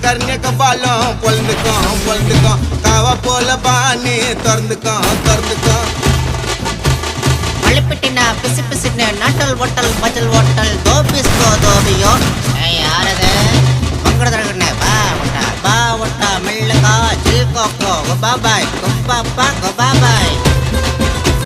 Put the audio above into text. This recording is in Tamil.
கர்ணியக்க பாலம் பொழுந்துக்கும் காவா போல பாணி திறந்துக்கும் மழிப்பிட்டினா பிசு பிசுன்னு நாட்டல் ஒட்டல் மஜல் ஒட்டல் தோபிஸ்கோ தோபியோ யாரது பங்கடதரகண்ணே பா ஒட்டா மெல்லுகா ஜில் கோக்கோ பாபாய் குப்பாப்பா